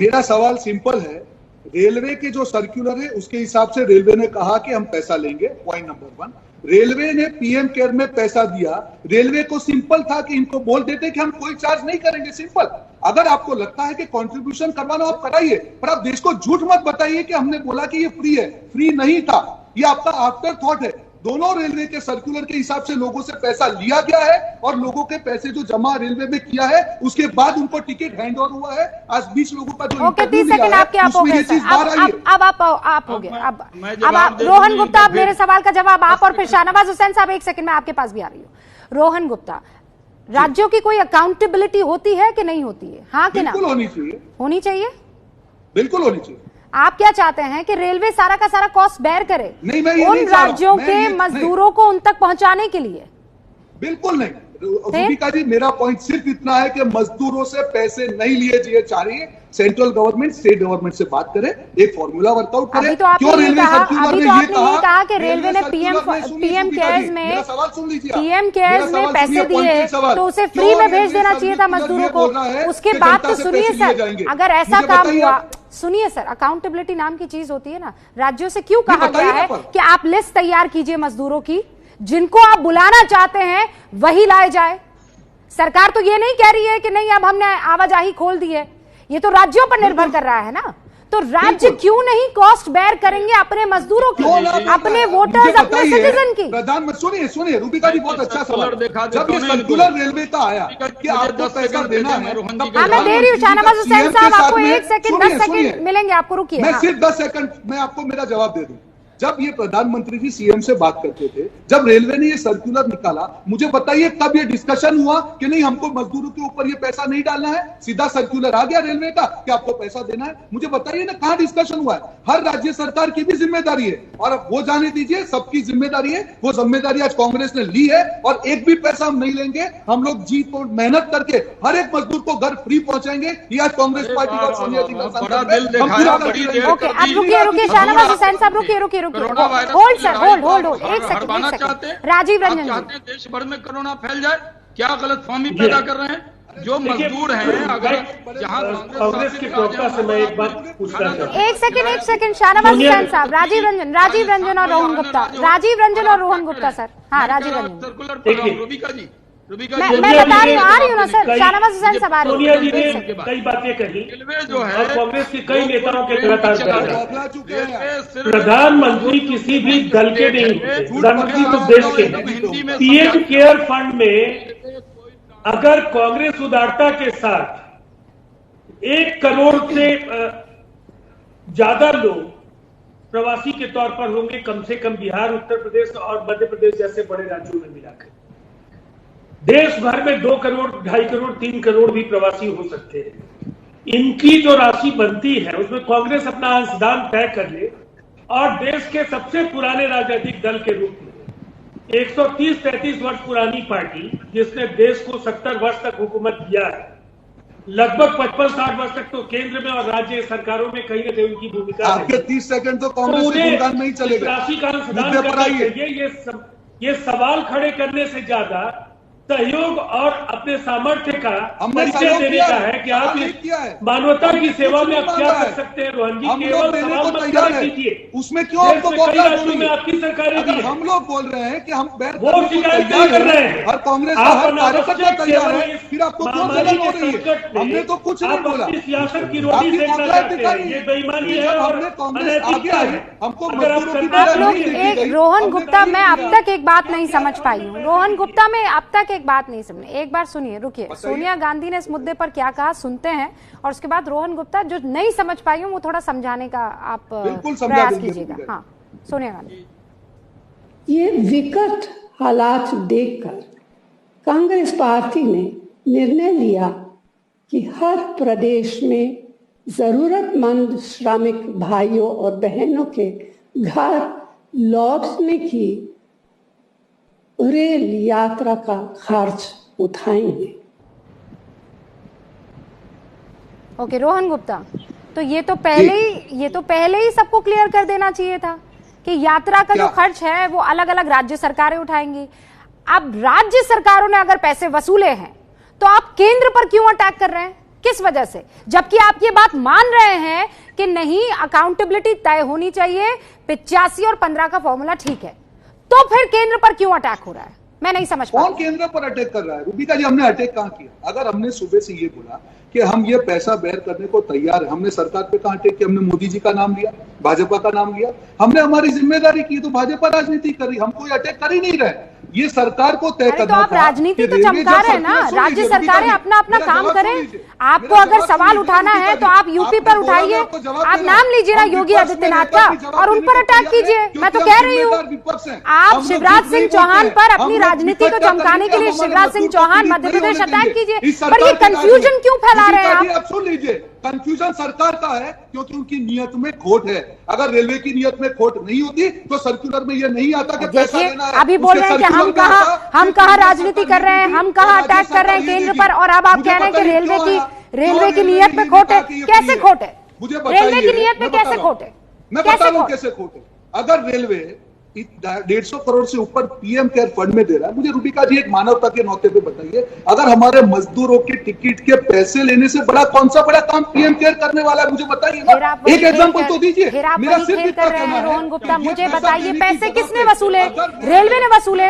S15: मेरा सवाल सिंपल है। रेलवे के जो सर्कुलर है उसके हिसाब से रेलवे ने कहा कि हम पैसा लेंगे, पॉइंट नंबर 1। रेलवे ने पीएम केयर में पैसा दिया। रेलवे को सिंपल था कि इनको बोल देते कि हम कोई चार्ज नहीं करेंगे, सिंपल। अगर आपको लगता है कि कंट्रीब्यूशन करवाना आप कराइए, पर आप देश को झूठ मत बताइए कि हमने बोला कि ये फ्री है। फ्री नहीं था, ये आपका आफ्टर थॉट है। दोनों रेलवे के सर्कुलर के हिसाब से लोगों से पैसा लिया गया है और लोगों के पैसे जो जमा रेलवे में किया है उसके बाद उनको टिकट हैंड ओवर हुआ है। आज 20 लोगों का जो
S2: ओके, 30 सेकंड आपके, आप हो गए सर। अब आप हो गए। अब आप रोहन गुप्ता, आप मेरे सवाल का जवाब आप, और फिर शाहनवाज हुसैन साहब 1 सेकंड में आपके पास भी आ रही हूँ। रोहन गुप्ता, राज्यों की कोई अकाउंटेबिलिटी होती है कि नहीं होती है? हाँ कि ना?
S15: बिल्कुल होनी चाहिए।
S2: होनी चाहिए,
S15: बिल्कुल होनी चाहिए।
S2: आप क्या चाहते हैं कि रेलवे सारा का सारा कॉस्ट बेयर करे
S15: नहीं, मैं
S2: उन राज्यों के मजदूरों को उन तक पहुंचाने के लिए?
S15: बिल्कुल नहीं। रूबिका जी, मेरा पॉइंट सिर्फ इतना है कि मजदूरों से पैसे नहीं लिए चाहिए। सेंट्रल गवर्नमेंट स्टेट गवर्नमेंट से बात करे, एक फॉर्मूला वर्कआउट करे।
S2: अभी तो आपने ये कहा कि रेलवे ने पीएम केयर्स में पैसे दिए तो उसे फ्री में भेज देना चाहिए था मजदूरों को। उसके बाद तो सुनिए सर, अगर ऐसा काम हुआ, सुनिए सर, अकाउंटेबिलिटी नाम की चीज होती है ना। राज्यों से क्यों कहा गया है कि आप लिस्ट तैयार कीजिए मजदूरों की, जिनको आप बुलाना चाहते हैं वही लाए जाए? सरकार तो ये नहीं कह रही है कि नहीं अब हमने आवाजाही खोल दी है, ये तो राज्यों पर निर्भर कर रहा है ना। तो राज्य क्यों नहीं कॉस्ट बेयर करेंगे अपने मजदूरों की, अपने वोटर्स, अपने सिटीजन की?
S15: प्रधानमंत्री सुनिए रूबिका जी, बहुत अच्छा सवाल। जब ये सर्कुलर रेलवे का आया कि आपको पैसा देना है,
S2: मैं दे रही हूँ शाहनवाज हुसैन साहब, आपको 1 सेकंड 10 सेकंड मिलेंगे आपको, रुकिए।
S15: मैं सिर्फ 10 सेकंड मैं आपको मेरा जवाब दे दूं। जब ये प्रधानमंत्री जी सीएम से बात करते थे, जब रेलवे ने ये सर्कुलर निकाला, मुझे बताइए कब ये डिस्कशन हुआ कि नहीं हमको मजदूरों के ऊपर ये पैसा नहीं डालना है, सीधा सर्कुलर आ गया रेलवे का कि आपको पैसा देना है। मुझे बताइए ना कहां डिस्कशन हुआ है? हर राज्य सरकार की भी जिम्मेदारी है, और अब वो जाने दीजिए, सबकी जिम्मेदारी है। वो जिम्मेदारी आज कांग्रेस ने ली है, और एक भी पैसा हम नहीं लेंगे। हम लोग जी तोड़ मेहनत करके हर एक मजदूर को घर फ्री पहुंचाएंगे। ये आज कांग्रेस पार्टी और सोनिया जी का संकल्प है।
S2: रुकिए शाहनवाज हुसैन साहब, रुकिए hold sir, hold 1 second. Rajeev Ranjan
S12: ji, देश भर में कोरोना फैल जाए, क्या गलतफहमी पैदा कर रहे हैं जो मजदूर हैं? अगर जहां
S14: कांग्रेस के प्रवक्ता से मैं एक बात पूछना चाहता हूं।
S2: 1 सेकंड शाहनवाज हुसैन साहब, राजीव रंजन और रोहन गुप्ता सर। हाँ राजीव रंजन,
S12: रूबिका जी,
S2: मैं बता रही हूँ, आ रही हूँ ना सर। शाहनवाज हुसैन साहब आ रही
S14: सोनिया जी ने कई बातें कही
S12: जो है,
S14: कांग्रेस के कई नेताओं के प्रधानमंत्री किसी भी दल के नहीं, प्रधानमंत्री तो देश के। पीएम केयर फंड में अगर कांग्रेस उदारता के साथ 1 करोड़ से ज्यादा लोग प्रवासी के तौर पर होंगे, कम से कम बिहार, उत्तर प्रदेश और मध्य प्रदेश जैसे बड़े राज्यों में मिलाकर, देश भर में 2 करोड़, 2.5 करोड़, 3 करोड़ भी प्रवासी हो सकते हैं। इनकी जो राशि बनती है उसमें कांग्रेस अपना अंशदान तय कर ले, और देश के सबसे पुराने राजनीतिक दल के रूप में 130-33 वर्ष पुरानी पार्टी, जिसने देश को 70 वर्ष तक हुकूमत किया है, लगभग 55-60 वर्ष तक तो केंद्र में और राज्य सरकारों में कहीं न कहीं उनकी भूमिका है।
S15: आपके 30 सेकंड तो कांग्रेस के गुणगान में ही चलेगा।
S14: राशि का अंशदान करना चाहिए। ये सवाल खड़े करने से ज्यादा सहयोग और अपने सामर्थ्य का परिचय देने का है कि आप मानवता की सेवा में आप क्या कर सकते हैं। रोहन जी, केवल सवाल मत कीजिए,
S15: उसमें क्यों आपको
S14: राज्यों में आपकी सरकारें भी
S15: हम लोग बोल रहे हैं कि हम
S14: वो शिकायत नहीं कर रहे हैं,
S15: और कांग्रेस तैयार है, फिर आपको क्यों जलन हो रही है? हमने तो कुछ नहीं बोला,
S14: सियासत की रोटी सेकना चाहते हैं, ये बेईमानी है और अनैतिकता है।
S15: हमको
S2: आप लोग रोहन गुप्ता, मैं अब तक एक बात नहीं समझ पाई हूँ। रोहन गुप्ता, मैं अब तक एक बात नहीं समझे, एक बार सुनिए, रुकिए। सोनिया गांधी ने इस मुद्दे पर क्या कहा सुनते हैं, और उसके बाद रोहन गुप्ता जो नहीं समझ पाई हूँ वो थोड़ा समझाने का आप प्रयास कीजिएगा। हाँ सोनिया गांधी,
S16: ये विकट हालात देखकर कांग्रेस पार्टी ने निर्णय लिया कि हर प्रदेश में जरूरतमंद श्रमिक भाइयों और बहनों के घर लौटने की रेल यात्रा का खर्च उठाएंगे।
S2: ओके रोहन गुप्ता, तो ये तो पहले ही सबको क्लियर कर देना चाहिए था कि यात्रा का जो खर्च है वो अलग अलग राज्य सरकारें उठाएंगी। अब राज्य सरकारों ने अगर पैसे वसूले हैं तो आप केंद्र पर क्यों अटैक कर रहे हैं, किस वजह से? जबकि आप ये बात मान रहे हैं कि नहीं, अकाउंटेबिलिटी तय होनी चाहिए, 85 और 15 का फॉर्मूला ठीक है, तो फिर केंद्र पर क्यों अटैक हो रहा है? मैं नहीं समझ पा रहा।
S15: कौन केंद्र पर अटैक कर रहा है? रूबिका जी, हमने अटैक कहां किया? अगर हमने सुबह से ये बोला कि हम ये पैसा बेयर करने को तैयार है, हमने सरकार पे कहां अटैक किया? हमने मोदी जी का नाम लिया, भाजपा का नाम लिया, हमने हमारी जिम्मेदारी की। तो भाजपा राजनीति कर रही, हम कोई अटैक कर ही नहीं रहे। ये सरकार को तय करना था।
S2: तो आप राजनीति तो चमका रहे हैं ना, राज्य सरकारें अपना अपना काम करें। आपको अगर सवाल उठाना है तो आप यूपी पर उठाइए, आप नाम लीजिए ना योगी आदित्यनाथ का और उन पर अटैक कीजिए। मैं तो कह रही हूँ, आप शिवराज सिंह चौहान पर अपनी राजनीति को चमकाने के लिए शिवराज सिंह चौहान मध्य प्रदेश अटैक कीजिए, पर ये कंफ्यूजन क्यों फैला रहे हैं आप?
S15: सुन लीजिए, कंफ्यूजन सरकार का है क्योंकि उनकी नियत में खोट है। अगर रेलवे की नियत में खोट नहीं होती तो सर्कुलर में ये नहीं आता कि पैसा देना है।
S2: अभी बोल रहे हैं कि हम कहा राजनीति कर रहे हैं, हम कहा अटैक कर रहे हैं केंद्र पर, और अब आप कह रहे हैं कि रेलवे की नियत में खोट है। कैसे खोट है?
S15: मुझे
S2: रेलवे की नियत में कैसे खोट है?
S15: मैं बता दूं कैसे खोट है। अगर रेलवे 150 करोड़ से ऊपर पीएम केयर फंड में दे रहा है। मुझे रूबिका जी एक मानवता के नाते पे बताइए, अगर हमारे मजदूरों के टिकट के पैसे लेने से बड़ा कौन सा बड़ा काम पीएम केयर करने वाला है, मुझे बताइए ना, एक एग्जांपल तो दीजिए। मेरा सिर्फ इतना कहना है,
S2: रोहन गुप्ता, मुझे बताइए पैसे किसने वसूले? रेलवे ने वसूले?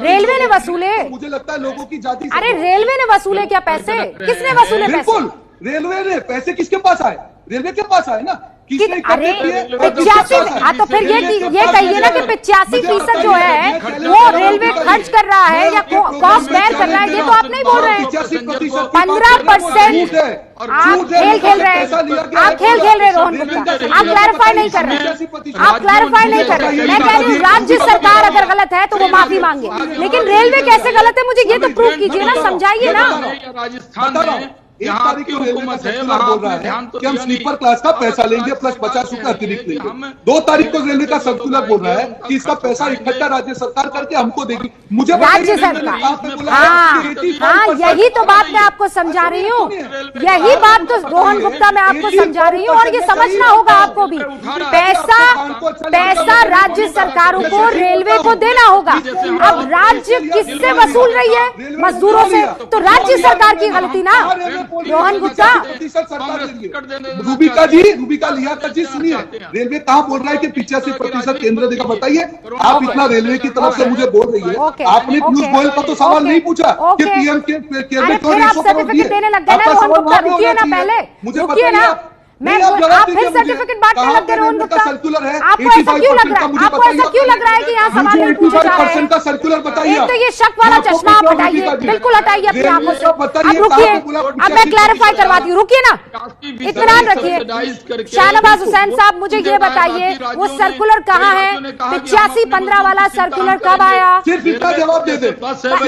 S2: रेलवे ने वसूले?
S15: मुझे लगता है लोगों की जाति।
S2: अरे रेलवे ने वसूले क्या पैसे? किसने वसूले पैसे?
S15: बिल्कुल, रेलवे ने पैसे किसके पास आए? रेलवे के पास आए ना।
S2: अरे 85, हाँ तो फिर ये कहिए ना कि 85% जो है वो रेलवे खर्च कर रहा है या कॉस्ट बेयर कर रहा है, ये तो आप नहीं बोल रहे हैं। 15% आप खेल खेल रहे हैं, आप खेल खेल रहे हैं रोहन गुप्ता, आप क्लैरिफाई नहीं कर रहे, आप क्लैरिफाई नहीं कर रहे। मैं कह रही हूँ राज्य सरकार अगर गलत है तो वो माफी मांगे, लेकिन रेलवे कैसे गलत है मुझे ये तो प्रूव कीजिए ना, समझाइए ना।
S12: राजस्थान में
S15: एक तारीख को रेलवे का सर्कुलर बोल रहा है कि हम स्लीपर क्लास का पैसा लेंगे प्लस 50 रुपए अतिरिक्त लेंगे। 2 तारीख को रेलवे का सर्कुलर बोल रहा है कि इसका पैसा इकट्ठा राज्य सरकार करके हमको देगी। मुझे
S2: राज्य सरकार, हाँ यही तो बात मैं आपको समझा रही हूँ, यही बात तो रोहन गुप्ता मैं आपको समझा रही हूँ, और ये समझना होगा आपको भी, पैसा राज्य सरकारों को रेलवे को देना होगा। अब राज्य किससे वसूल रही है? मजदूरों से, तो राज्य सरकार की गलती ना रोहन गुप्ता।
S15: रूबिका लियाकत जी सुनिए, रेलवे कहाँ बोल रहा है कि 85% केंद्र देगा? बताइए, आप इतना रेलवे की तरफ से मुझे बोल रही है, आपने पीयूष गोयल का तो सवाल नहीं पूछा कि पीएम के
S2: सर्टिफिकेट देने लग गए ना रोहन गुप्ता, रुकिए ना पहले, रुकिए ना, आप फिर सर्टिफिकेट बांटने लग गए रोहन गुप्ता। आपको ऐसा क्यों लग रहा है, आपको ऐसा क्यों लग रहा है कि यहाँ सवाल नहीं पूछे जा रहे हैं?
S15: सर्कुलर बताइए।
S2: एक तो ये शक वाला चश्मा आप हटाइए, बिल्कुल हटाइए अपनी आंखों से। अब रुकिए, अब मैं क्लैरिफाई करवाती हूँ, रुकिए ना, इत्मीनान रखिए। शाहनवाज हुसैन साहब मुझे ये बताइए वो सर्कुलर कहाँ है? 85-15 वाला सर्कुलर कब आया?
S15: सिर्फ इतना जवाब दे दे,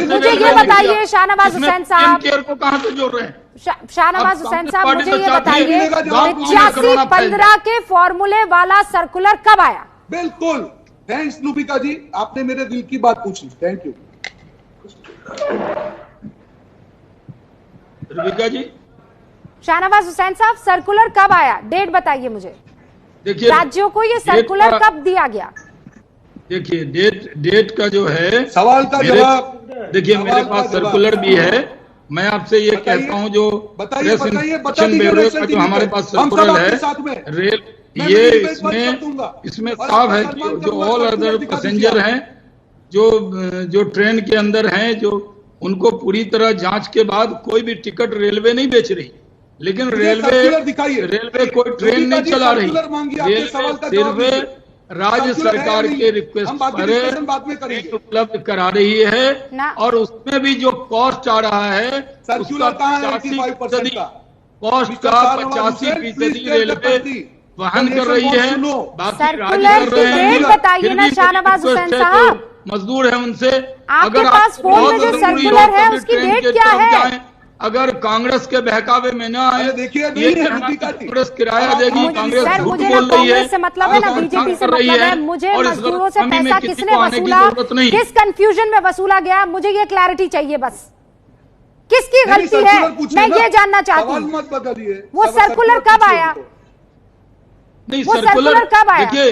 S2: मुझे ये बताइए शाहनवाज हुसैन साहब,
S12: कहाँ से जोड़ रहे हैं?
S2: शाहनवाज हुसैन साहब मुझे ये बताइए 85-15 के फॉर्मूले वाला सर्कुलर कब आया?
S15: बिल्कुल, थैंक्स रूबिका जी, आपने मेरे दिल की बात पूछी, थैंक यू।
S12: रूबिका जी,
S2: शाहनवाज हुसैन साहब सर्कुलर कब आया? डेट बताइए मुझे,
S12: देखिए
S2: राज्यों को ये सर्कुलर कब दिया गया?
S12: देखिए डेट का जो है
S15: सवाल का जवाब,
S12: देखिए मेरे पास सर्कुलर भी है, मैं आपसे ये कहता हूँ जो प्रेस इन्फॉर्मेशन ब्यूरो का जो हमारे पास सर्कुलर है रेल, ये इसमें साफ है कि जो ऑल अदर पैसेंजर हैं जो ट्रेन के अंदर हैं, जो उनको पूरी तरह जांच के बाद कोई भी टिकट रेलवे नहीं बेच रही, लेकिन रेलवे कोई ट्रेन नहीं चला रही, रेलवे राज्य सरकार के रिक्वेस्ट पर उपलब्ध करा रही है, और उसमें भी जो कॉस्ट आ रहा है
S15: सर्कुलर कहाँ है? 85% का
S12: कॉस्ट का 85% रेलवे वहन कर रही है, बाकी राज्य कर रहे हैं।
S2: बताइए ना शाहनवाज हुसैन साहब,
S12: मजदूर है उनसे,
S2: आपके पास फोन में जो सर्कुलर है उसकी डेट क्या है?
S12: अगर कांग्रेस के बहकावे में ना आए,
S15: देखिए
S12: कांग्रेस किराया देगी, कांग्रेस
S2: सर मुझे ना कांग्रेस से मतलब है ना बीजेपी से मतलब है, मुझे मजदूरों से पैसा किसने वसूला, किस कंफ्यूजन में वसूला गया, मुझे ये क्लैरिटी चाहिए बस, किसकी गलती है मैं ये जानना चाहती हूँ। वो सर्कुलर कब आया?
S12: नहीं, सर्कुलर कब आया? देखिए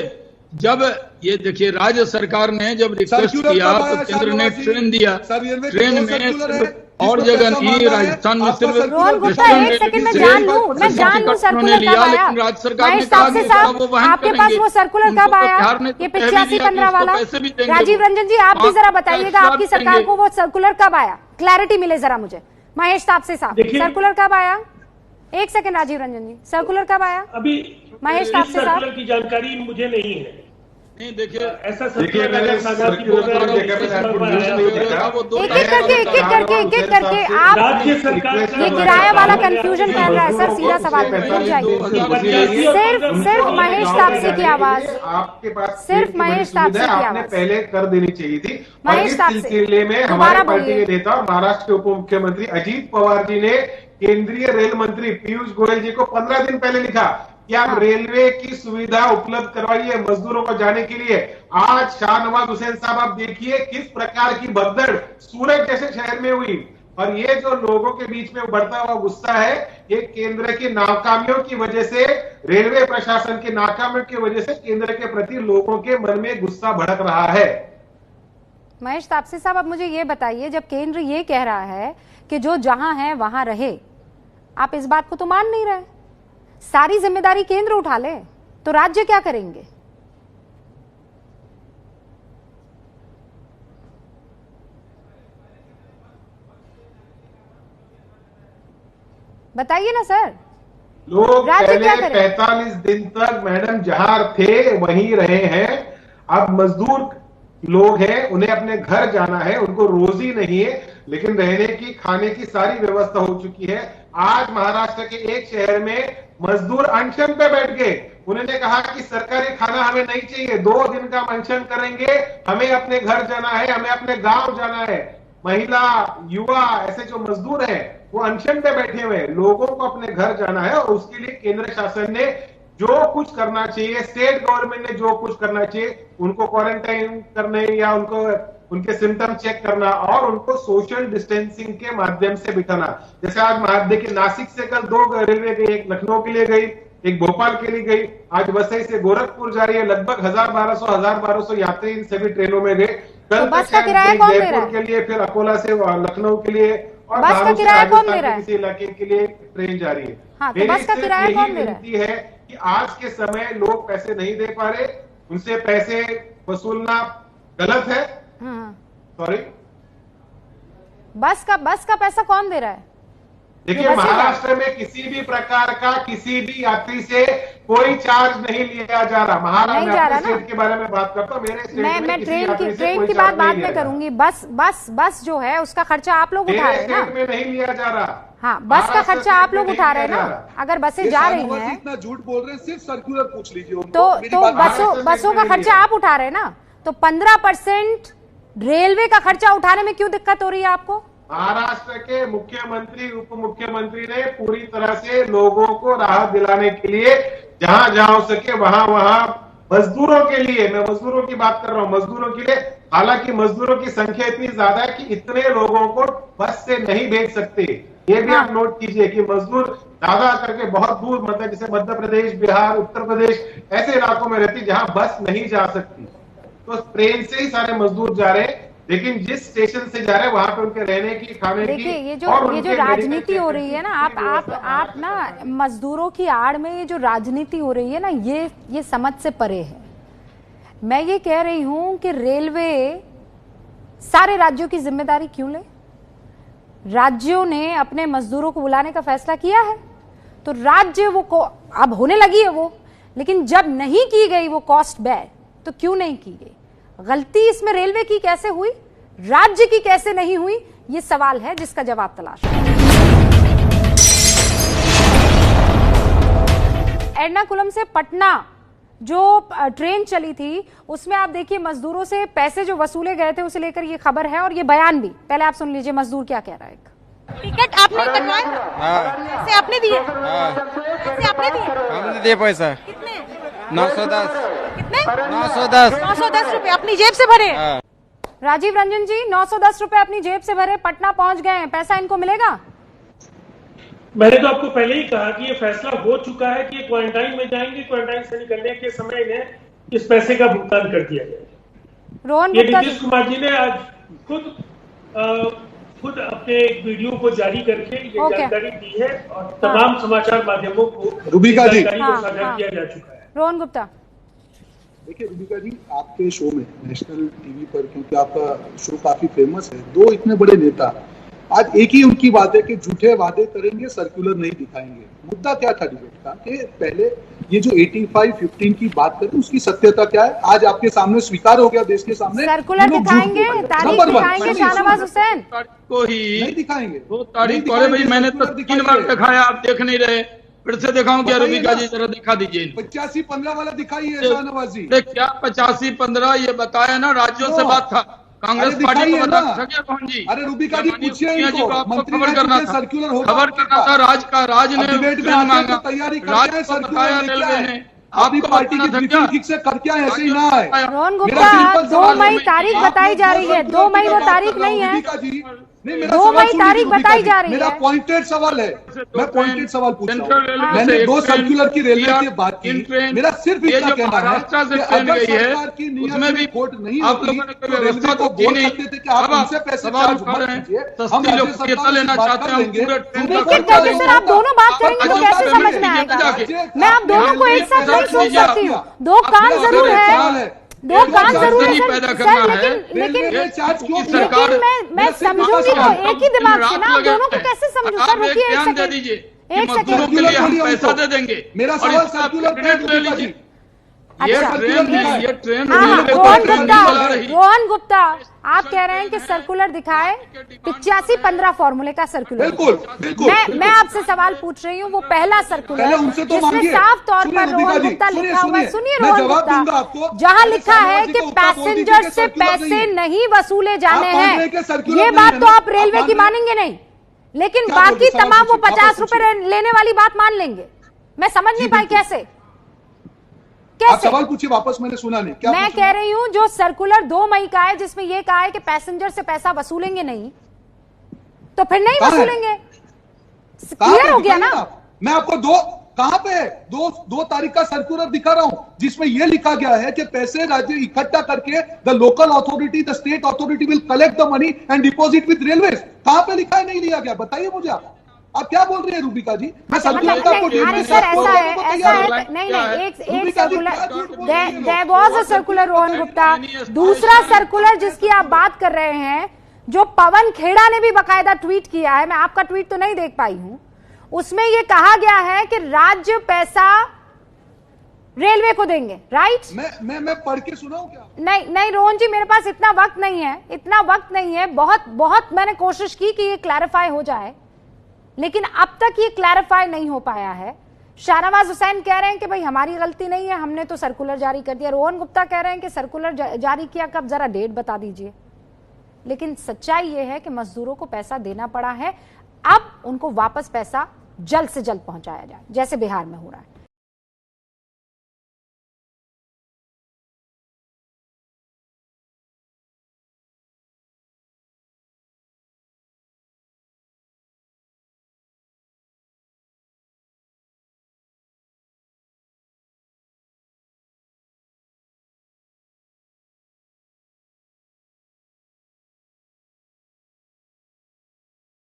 S12: जब ये देखिए राज्य सरकार ने जब रिक्वेस्ट किया तो केंद्र ने ट्रेन दिया, ट्रेन में और जगह नहीं, राजस्थान में सिर्फ
S2: एक सेकंड में जान लूं सर्कुलर कब आया?
S12: राज्य सरकार ने कहा कि
S2: आपके पास वो सर्कुलर कब आया? ये 85-15 वाला? राजीव रंजन जी आप भी जरा बताइएगा आपकी सरकार को वो सर्कुलर कब आया, क्लैरिटी मिले जरा मुझे। महेश तापसे साहब सर्कुलर कब आया? एक सेकंड राजीव रंजन जी, सर्कुलर कब आया?
S14: अभी
S2: महेश तापसे साहब
S14: की जानकारी मुझे नहीं है।
S12: नहीं देखिए
S14: ऐसा
S2: एक एक करके आप
S14: राज्य सरकार
S2: ये किराए वाला कंफ्यूजन कर रहा है सर, सीधा सवाल सिर्फ महेश तापसे की आवाज,
S13: आपके पास
S2: सिर्फ महेश तापसे की आवाज
S13: पहले कर देनी चाहिए थी।
S2: महेश तापसे
S13: सिलसिले में हमारे पार्टी के नेता और महाराष्ट्र के उप मुख्यमंत्री अजीत पवार जी ने केंद्रीय रेल मंत्री पीयूष गोयल जी को 15 दिन पहले लिखा कि आप रेलवे की सुविधा उपलब्ध करवाइए मजदूरों को जाने के लिए। आज शाहनवाज हुसैन साहब आप देखिए किस प्रकार की भगदड़ सूरत जैसे शहर में हुई, और ये जो लोगों के बीच में बढ़ता हुआ गुस्सा है, ये केंद्र की नाकामियों की वजह से, रेलवे प्रशासन की नाकामियों की वजह से केंद्र के प्रति लोगों के मन में गुस्सा भड़क रहा है।
S2: महेश तापसी साहब, अब मुझे ये बताइए, जब केंद्र ये कह रहा है कि जो जहां है वहां रहे, आप इस बात को तो मान नहीं रहे, सारी जिम्मेदारी केंद्र उठा ले, तो राज्य क्या करेंगे? बताइए ना सर।
S13: लोग पहले 45 दिन तक मैडम जहां थे वहीं रहे हैं, अब मजदूर लोग हैं, उन्हें अपने घर जाना है, उनको रोजी नहीं है, लेकिन रहने की खाने की सारी व्यवस्था हो चुकी है। आज महाराष्ट्र के एक शहर में मजदूर अनशन पे बैठ गए, उन्होंने कहा कि सरकारी खाना हमें नहीं चाहिए, 2 दिन का अनशन करेंगे, हमें अपने घर जाना है, हमें अपने गांव जाना है। महिला, युवा, ऐसे जो मजदूर हैं वो अनशन पे बैठे हुए हैं, लोगों को अपने घर जाना है, और उसके लिए केंद्र शासन ने जो कुछ करना चाहिए, स्टेट गवर्नमेंट ने जो कुछ करना चाहिए, उनको क्वारंटाइन करने या उनको उनके सिम्टम चेक करना और उनको सोशल डिस्टेंसिंग के माध्यम से बिठाना। जैसे आज देखिए, नासिक से कल 2 रेलवे गई, एक लखनऊ के लिए गई, एक भोपाल के लिए गई, आज वसई से गोरखपुर जा रही है, लगभग 1200 यात्री इन सभी ट्रेनों में गए। कल
S2: बस का किराया कौन दे रहा है?
S13: के लिए, फिर अकोला से लखनऊ के लिए, और
S2: बस का किराया कौन दे रहा है?
S13: किसी इलाके के लिए ट्रेन जा रही है।
S2: हाँ, तो बस का किराया कौन दे रहा
S13: है कि आज के समय लोग पैसे नहीं दे पा रहे, उनसे पैसे वसूलना गलत है। सॉरी,
S2: बस का पैसा कौन दे रहा है?
S13: देखिए, महाराष्ट्र में किसी भी प्रकार का किसी भी यात्री से कोई चार्ज नहीं लिया जा रहा। महाराष्ट्र स्टेट के बारे में बात करता हूँ, मेरे स्टेट में
S2: मैं ट्रेन की बात बाद में करूंगी। बस जो है उसका खर्चा आप लोग उठा रहे हैं ना?
S13: में नहीं लिया जा रहा।
S2: हाँ, बस का खर्चा आप लोग उठा रहे हैं ना? अगर बसें जा रही हैं,
S15: इतना झूठ बोल रहे हैं, सिर्फ सर्कुलर पूछ लीजिए उनको।
S2: तो बसों का खर्चा आप उठा रहे हैं ना? तो 15% रेलवे का खर्चा उठाने में क्यों दिक्कत हो रही है आपको?
S13: महाराष्ट्र के मुख्यमंत्री, उप मुख्यमंत्री ने पूरी तरह से लोगों को राहत दिलाने के लिए जहां जहां हो सके वहां मजदूरों के लिए, मैं मजदूरों की बात कर रहा हूं, मजदूरों के लिए, हालांकि मजदूरों की संख्या इतनी ज्यादा है कि इतने लोगों को बस से नहीं भेज सकते। ये भी आप नोट कीजिए कि मजदूर ज्यादा करके बहुत दूर, मतलब जैसे मध्य प्रदेश, बिहार, उत्तर प्रदेश, ऐसे इलाकों में रहती जहां बस नहीं जा सकती, तो ट्रेन से ही सारे मजदूर जा रहे हैं। लेकिन जिस स्टेशन से जा रहे हैं वहां पे उनके रहने की, खाने की,
S2: देखिए ये जो राजनीति हो रही है ना, आप ना मजदूरों की आड़ में ये जो राजनीति हो रही है ना, ये समझ से परे है। मैं ये कह रही हूं कि रेलवे सारे राज्यों की जिम्मेदारी क्यों ले? राज्यों ने अपने मजदूरों को बुलाने का फैसला किया है, तो राज्य वो अब होने लगी है वो, लेकिन जब नहीं की गई वो कॉस्ट बेयर, तो क्यों नहीं की गई? गलती इसमें रेलवे की कैसे हुई, राज्य की कैसे नहीं हुई? ये सवाल है जिसका जवाब तलाश। एर्नाकुलम से पटना जो ट्रेन चली थी, उसमें आप देखिए मजदूरों से पैसे जो वसूले गए थे उसे लेकर ये खबर है और ये बयान भी। पहले आप सुन लीजिए मजदूर क्या कह रहा है।
S17: टिकट आपने कटवाया? पैसे आपने दिए? पैसे आपने दिए?
S5: हमने दिए पैसा।
S17: कितने?
S5: 910।
S17: कितने?
S5: 910।
S17: 910 रुपए अपनी जेब से भरे?
S2: राजीव रंजन जी, 910 रुपए अपनी जेब से भरे, पटना पहुंच गए हैं, पैसा इनको मिलेगा?
S14: मैंने तो आपको पहले ही कहा कि ये फैसला हो चुका है कि क्वारंटाइन में जाएंगे, क्वारंटाइन से निकलने के समय इन्हें इस पैसे का भुगतान कर दिया जाएगा।
S2: रोहन
S14: गुप्ता, नीतीश कुमार जी ने आज खुद अपने एक वीडियो को जारी करके ये जानकारी दी है और तमाम समाचार माध्यमों को
S15: रूबिका जी
S14: साझा किया जा चुका है।
S2: रोहन गुप्ता,
S15: देखिए रूबिका जी, आपके शो में नेशनल टीवी पर, क्योंकि आपका शो काफी फेमस है, 2 इतने बड़े नेता, आज एक ही उनकी बात है कि झूठे वादे करेंगे, सर्कुलर नहीं दिखाएंगे। मुद्दा क्या था डिबेट का कि पहले ये जो 85-15 की बात करें उसकी सत्यता क्या है? आज आपके सामने स्वीकार हो गया, देश के सामने।
S2: सर्कुलर दिखाएंगे, तारीख दिखाएंगे शाहनवाज हुसैन
S12: को ही
S15: नहीं दिखाएंगे।
S12: 2 तारीख को, अरे भाई मैंने तो 3 बार दिखाया, आप देख नहीं रहे, फिर से दिखाऊं क्या? रूबिका जी जरा दिखा दीजिए।
S15: 85-15 वाला दिखाइए शाहनवाज जी।
S12: क्या 85-15? ये बताया ना, राज्यों से बात था, कांग्रेस पार्टी को बता सके कौन जी?
S15: अरे रूबिका जी पूछिए इनको, मंत्री
S12: खबर करना था,
S15: सर्कुलर होगा,
S12: खबर करना था, राज ने मांगा,
S15: तैयारी
S12: राज को बताया रेलवे ने,
S15: आपकी पार्टी की ब्रीफिंग ठीक से करके आए, ऐसे ही ना है।
S2: रोहन गुप्ता, 2 मई तारीख बताई जा रही है, 2 मई वो तारीख नहीं है।
S15: नहीं, मेरा
S2: 2
S15: सवाल
S2: मई
S15: सुन
S2: तारीख
S15: लीजिए,
S2: बताई जा रही
S15: मेरा
S2: है।
S15: पॉइंटेड सवाल है, मैं पॉइंटेड सवाल पूछ रहा
S12: सेंट्रल
S15: हूँ।
S12: रेलवे
S15: मैंने
S12: से
S15: 2
S12: एक ट्रेन
S15: सर्कुलर की रेलवे
S12: या
S15: की बात की,
S12: 3 ट्रेन,
S15: मेरा सिर्फ
S12: ये
S15: इतना
S12: जो
S15: कहना है
S12: महाराष्ट्र से
S15: कि
S12: ट्रेन
S15: अगर
S12: गई है,
S15: सरकार की
S12: उसमें
S15: नियत
S12: भी
S15: में खोट नहीं
S12: आप
S15: होती
S12: लोगों ने कोई
S15: तो रेलवे
S12: व्यवस्था
S15: को
S12: तो की
S15: बोल
S12: नहीं।
S15: सकते थे कि आप
S12: अब
S15: हमसे पैसे
S12: सवाल
S15: चार्ज
S12: उठा
S15: मत
S12: रहे हैं,
S15: कीजिए, हम
S12: सस्ती
S15: राज्य
S12: लोकप्रियता
S15: सरकार से
S12: लेना
S15: बात
S12: चाहते
S15: कर
S12: हैं,
S15: लेंगे।
S12: पूरे ट्रेन
S15: उनको
S2: लेकिन
S15: खर्चा
S2: देखिए
S15: नहीं
S2: सर, आप
S15: होगा।
S2: दोनों बात करेंगे तो कैसे समझ में आएगा? मैं आप दोनों को एक साथ नहीं सुन सकती हूँ, 2 कान जरूर है, 2 कान जरूर है सर, लेकिन मैं समझूंगी तो एक ही दिमाग से ना, आप दोनों को कैसे समझूं? सर रुकिए एक सेकंड, एक
S12: मजदूरों के लिए हम पैसा दे देंगे।
S15: मेरा
S12: और
S15: सवाल
S12: इसका
S15: सर्कुलर
S12: टिकट ले लीजिए। ये
S2: अच्छा,
S12: ट्रेन
S2: हाँ,
S12: रेलवे को
S2: रोहन
S12: ट्रेन
S2: गुप्ता,
S12: नहीं चला रही।
S2: रोहन गुप्ता, आप कह रहे हैं कि सर्कुलर दिखाए 85-15 फॉर्मूले का सर्कुलर।
S15: बिल्कुल, बिल्कुल।
S2: मैं आपसे सवाल पूछ रही हूँ, वो पहला सर्कुलर
S15: पहले उनसे तो
S2: जिसमें
S15: मांगिए।
S2: साफ तौर
S15: सुनिए
S2: पर
S15: रूबिका
S2: रोहन
S15: जी,
S2: गुप्ता
S15: सुनिए,
S2: लिखा हुआ है।
S15: सुनिए,
S2: सुनिए
S15: मैं
S2: रोहन
S15: जवाब दूंगा
S2: गुप्ता,
S15: आपको।
S2: जहाँ
S15: पहले
S2: लिखा है
S15: सामाजिक
S2: कि
S15: उत्तर बोल दीजिए
S2: पैसेंजर
S15: कि
S2: से
S15: सर्कुलर
S2: पैसे
S15: नहीं है।
S2: नहीं वसूले जाने
S15: आप मान रहे हैं कि
S2: हैं,
S15: सर्कुलर
S2: ये
S15: नहीं
S2: बात
S15: है
S2: तो
S15: ना?
S2: आप रेलवे
S15: आप
S2: की
S15: मान
S2: मानेंगे नहीं, लेकिन
S15: क्या
S2: बाकी
S15: बोलते? सवाल
S2: तमाम वो
S15: पूछिए,
S2: 50
S15: वापस
S2: रुपए लेने वाली बात मान लेंगे। मैं समझ नहीं पाई कैसे
S15: आप सवाल पूछिए वापस, मैंने सुना नहीं। क्या
S2: मैं कह रही हूं जो सर्कुलर 2 मई का है जिसमें यह कहा है कि पैसेंजर से पैसा वसूलेंगे नहीं, तो फिर नहीं
S15: कहाँ है?
S2: वसूलेंगे,
S15: कहाँ
S2: क्लियर
S15: पे
S2: हो गया
S15: दिखाइए
S2: ना?
S15: आप। मैं आपको कहां पे है? 2 तारीख का सर्कुलर दिखा रहा हूं जिसमें यह लिखा गया है कि पैसे राज्य इकट्ठा करके the local authority, the state authority will collect the money and deposit with railways. कहां पे लिखा है? नहीं लिया गया, बताइए मुझे आप क्या बोल रही है रूबिका जी? मैं सर्कुलर का आपको
S2: अरे सर ऐसा है, नहीं एक circular, there was a circular Rohan Gupta. दूसरा सर्कुलर जिसकी आप बात कर रहे हैं, जो पवन खेड़ा ने भी बाकायदा ट्वीट किया है, मैं आपका ट्वीट तो नहीं देख पाई हूं, उसमें यह कहा गया है कि राज्य पैसा रेलवे को देंगे, राइट?
S15: मैं पढ़ के सुनाऊं क्या?
S2: नहीं रोहन जी, मेरे पास इतना वक्त नहीं है, बहुत मैंने कोशिश की कि ये क्लैरिफाई हो जाए, लेकिन अब तक ये क्लैरिफाई नहीं हो पाया है। शाहनवाज हुसैन कह रहे हैं कि भाई हमारी गलती नहीं है, हमने तो सर्कुलर जारी कर दिया। रोहन गुप्ता कह रहे हैं कि सर्कुलर जारी किया कब, जरा डेट बता दीजिए। लेकिन सच्चाई ये है कि मजदूरों को पैसा देना पड़ा है, अब उनको वापस पैसा जल्द से जल्द पहुंचाया जाए, जैसे बिहार में हो रहा है।